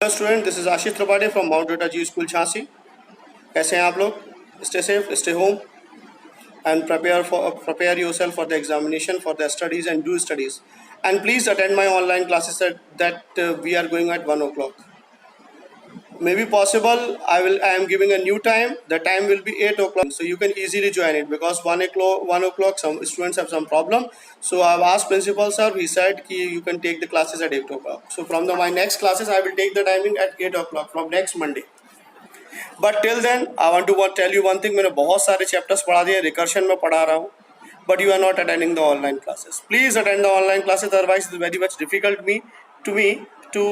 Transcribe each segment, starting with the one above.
Hello student, this is Ashish Tripathi from Mount डेटा Zee school Jhansi. कैसे हैं आप लोग? Stay safe, stay home and prepare yourself for the examination, for the studies, and do studies. And please attend my online classes that we are going at 1 o'clock. Maybe possible I am giving a new time. The time will be 8 o'clock, so you can easily join it, because 1 o'clock some students have some problem. So I've asked principal sir, he said ki you can take the classes at 8 o'clock. So from my next classes I will take the timing at 8 o'clock from next Monday. But till then I want to tell you one thing. मैंने बहुत सारे chapters पढ़ा दिए, recursion में पढ़ा रहा हूँ, but you are not attending the online classes. Please attend the online classes, otherwise it is very much difficult to me to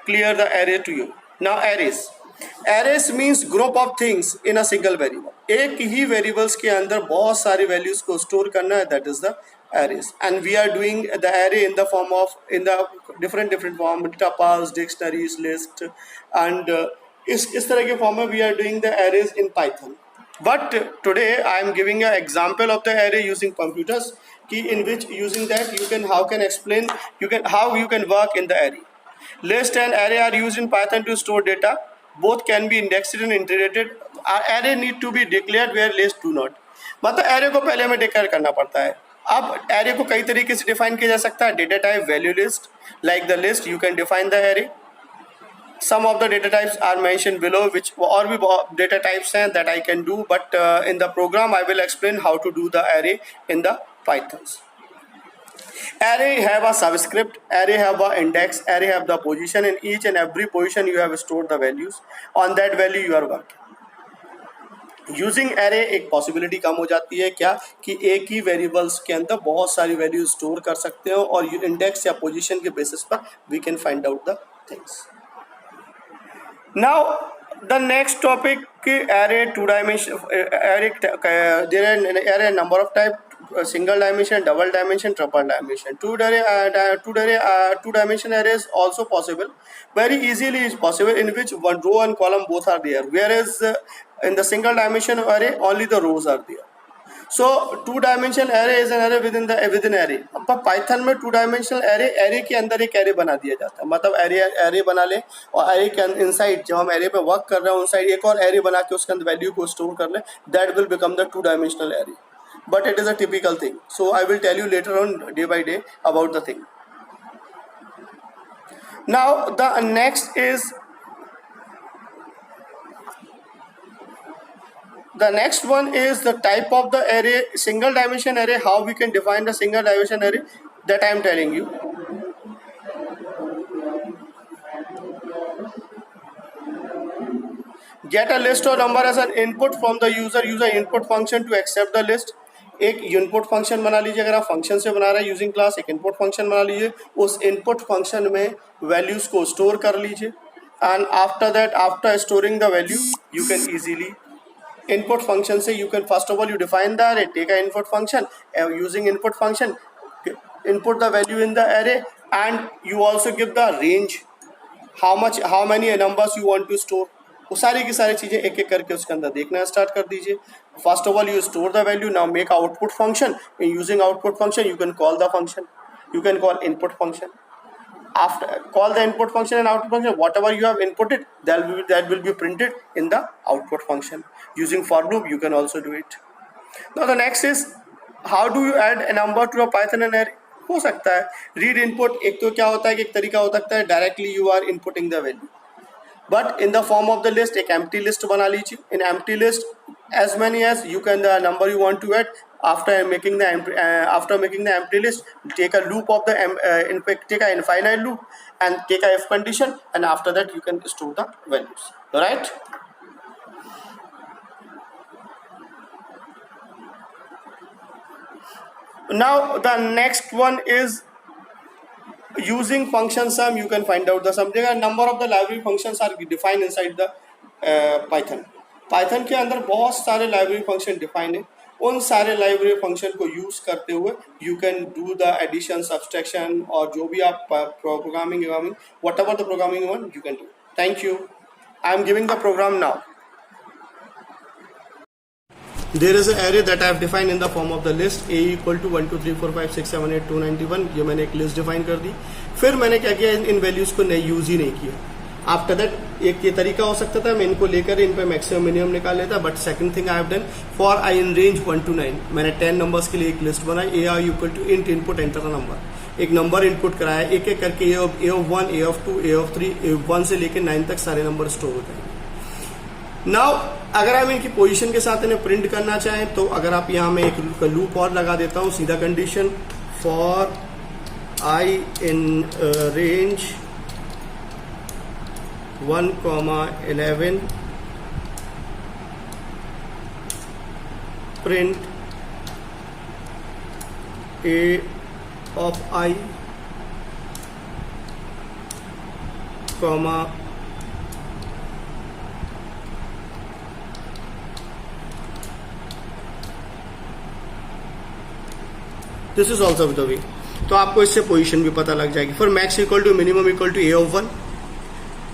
clear the array to you. Now arrays means group of things in a single variable. एक ही variables के अंदर बहुत सारी values को store करना है, that is the arrays. And we are doing the array in the form of different form, tuples, dictionaries, list, and इस तरह के form में we are doing the arrays in Python. But today I am giving an example of the array using computers, in which using that how you can work in the array. List and array are used in Python to store data. Both can be indexed and integrated. Array need to be declared where list do not. मतलब array को पहले हमें declare करना पड़ता है. अब array को कई तरीके से define किया जा सकता है. Data type, value list, like the list, you can define the array. Some of the data types are mentioned below, which और भी data types हैं that I can do, but in the program I will explain how to do the array in the Pythons. Array have a subscript, array have a index, array have the position. In each and every position you have stored the values. On that value you are working. Using array एक possibility कम हो जाती है, क्या कि एक ही variables के अंदर बहुत सारी वैल्यूज स्टोर कर सकते हो, और इंडेक्स या पोजीशन के बेसिस पर we can find out the things. Now the next topic, array two dimension array. There are array number of type, single dimension, double dimension, triple dimension. Two dimension array is also possible, very easily is possible, in which one row and column both are there, whereas in the single dimension array only the rows are there. So two dimensional array is an array within array. अब Python में two dimensional array के अंदर एक array बना दिया जाता है. मतलब array बना ले, और array के इनसाइड जब हम array पे वर्क कर रहे हैं, उनसाइड एक और array बना के उसके अंदर वैल्यू को स्टोर कर ले, that will become the two dimensional array. But it is a typical thing, so I will tell you later on day by day about the thing. Now the next is the next one is the type of the array, single dimension array. How we can define the single dimension array, that I am telling you. Get a list or number as an input from the user. Use a input function to accept the list. एक input function बना लीजिए, अगर आप function से बना रहे हैं using class, एक इनपुट फंक्शन बना लीजिए, उस इनपुट फंक्शन में वैल्यूज को स्टोर कर लीजिए, and after that, after storing the value, you can easily input function say you can first of all you define the array, take an input function, using input function input the value in the array, and you also give the range, how many numbers you want to store. वो सारी की सारी चीज़ें एक एक करके उसके अंदर देखना स्टार्ट कर दीजिए. First of all you store the value. Now make output function. Using output function you can call the function, you can call input function. After call the input function and output function, whatever you have inputted, that will be printed in the output function. Using for loop you can also do it. Now the next is how do you add a number to a Python and array. हो सकता है read input. एक तो क्या होता है कि एक तरीका हो सकता है directly you are inputting the value, but in the form of the list एक empty list बना लीजिए. In empty list as many as you can the number you want to add. After making the empty list, take a loop of the take a infinite loop and take a if condition, and after that you can store the values. Right? Now the next one is using function sum. You can find out the sum. There are number of the library functions are defined inside the Python. Python के अंदर बहुत सारे library function defined है. उन सारे library function को use करते हुए you can do the addition, subtraction, और जो भी आप programming whatever the programming one you can do. Thank you. I am giving the program now. There is array that I have defined in the form of the list. A equal to 1 2 3 4 5 6 7 8 291. ये मैंने एक list define कर दी. फिर मैंने क्या किया, इन values को use ही नहीं किया. आफ्टर दैट एक ये तरीका हो सकता था, मैं इनको लेकर इन पे मैक्सिमम मिनिमम निकाल लेता, but second thing I have done for i in range 1 to 9 मैंने 10 नंबर्स के लिए एक लिस्ट बनाई, A R equal to int input enter a number, एक नंबर इनपुट कराया, एक एक करके A of 1, A of 2, A of 3, A 1 से लेकर 9 तक सारे नंबर स्टोर होते हैं। नाउ अगर हम इनकी पोजीशन के साथ इन्हें प्रिंट करना चाहें तो अगर आप यहाँ में एक लूप और लगा देता हूँ, सीधा condition for i in range 1,11 print a of i comma this is also the way. तो आपको इससे पोजीशन भी पता लग जाएगी। For max equal to minimum equal to a of 1,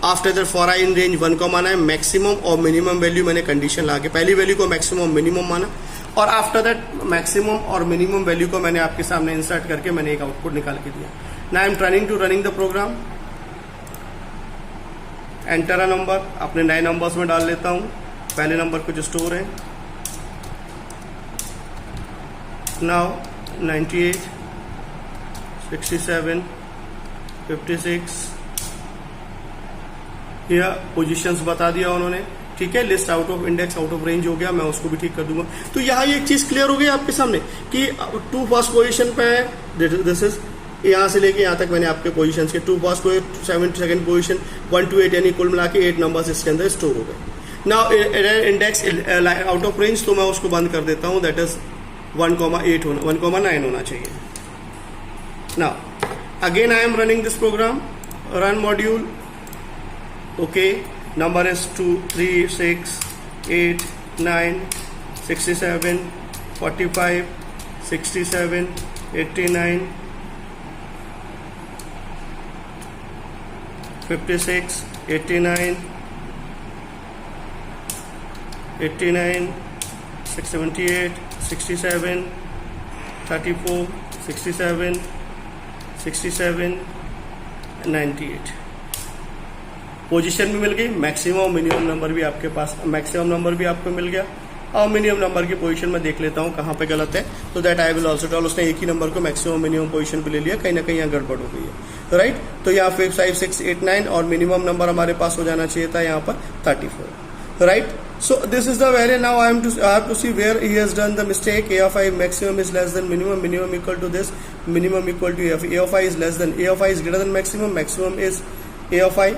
after that for i in range 1 का माना है मैक्सिमम और मिनिमम वैल्यू मैंने कंडीशन ला के पहली वैल्यू को मैक्सिमम मिनिमम माना, और आफ्टर दैट मैक्सिमम और मिनिमम वैल्यू को मैंने आपके सामने इंसर्ट करके मैंने एक आउटपुट निकाल के दिया। Now I am trying to running the program, enter a number, अपने नए नंबर्स में डाल लेता हूं पहले नंबर को जो स्टोर है। नाउ 98, 67, 56 या पोजीशंस बता दिया उन्होंने, ठीक है। List out of index out of range हो गया, मैं उसको भी ठीक कर दूंगा। तो यहाँ ये एक चीज क्लियर हो गई आपके सामने कि 2 फर्स्ट पोजीशन पे है, दिस इज यहाँ से लेके यहाँ तक मैंने आपके पोजीशन के 2 फर्स्ट को 7 सेकंड पोजीशन 1 to 8 यानी कुल मिला के 8 नंबर्स इसके अंदर स्टोर हो गए। Now index out of range तो मैं उसको बंद कर देता हूँ, दैट इज 1,8 होना 1,9 होना चाहिए। Now again I am running this program, run module, okay, number is 2, 3, 6, 8, 9, 67, 45, 67, 89, 56, 89, 89, 678, 67, 34, 67, 67, 98। Position भी मिल गई, मैक्सिमम मिनिमम नंबर भी आपके पास, मैक्सिमम नंबर भी आपको मिल गया, और मिनिमम नंबर की पोजीशन में देख लेता हूँ कहाँ पे गलत है, तो that I will also tell. उसने एक ही नंबर को मैक्सिमम मिनिमम पोजीशन पे ले लिया, कहीं ना कहीं यहाँ गड़बड़ हो गई है, राइट। तो यहाँ 5, 6, 8, 9 और मिनिमम नंबर हमारे पास हो जाना चाहिए था यहाँ पर 34, right. So this is the value. Now I have to see where he has done the mistake. A of I maximum is less than minimum, minimum equal to this, minimum equal to A of I. A of I is less than, A of I is greater than maximum, maximum is A of I,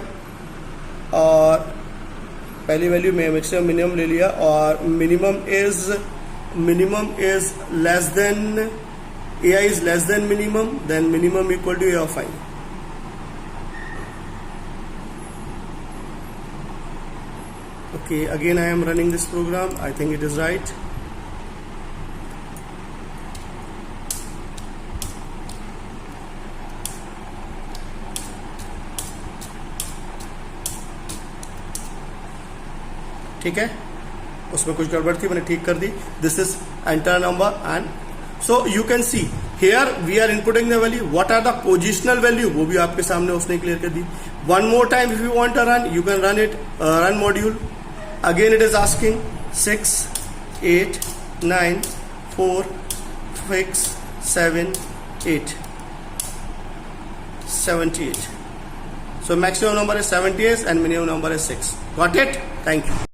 और पहली value में maximum minimum ले लिया, और minimum is less than, a i is less than minimum, then minimum equal to a of i. Okay, again I am running this program, I think it is right. ठीक है, उसमें कुछ गड़बड़ थी, मैंने ठीक कर दी। This is enter number and so you can see here we are inputting the value, what are the positional value, वो भी आपके सामने उसने क्लियर कर दी। One more time if you want to run, you can run it, run module. Again it is asking 6, 8, 9, 4, 6, 7, 8, 78. So maximum number is 78 and minimum number is 6. Got it? Thank you.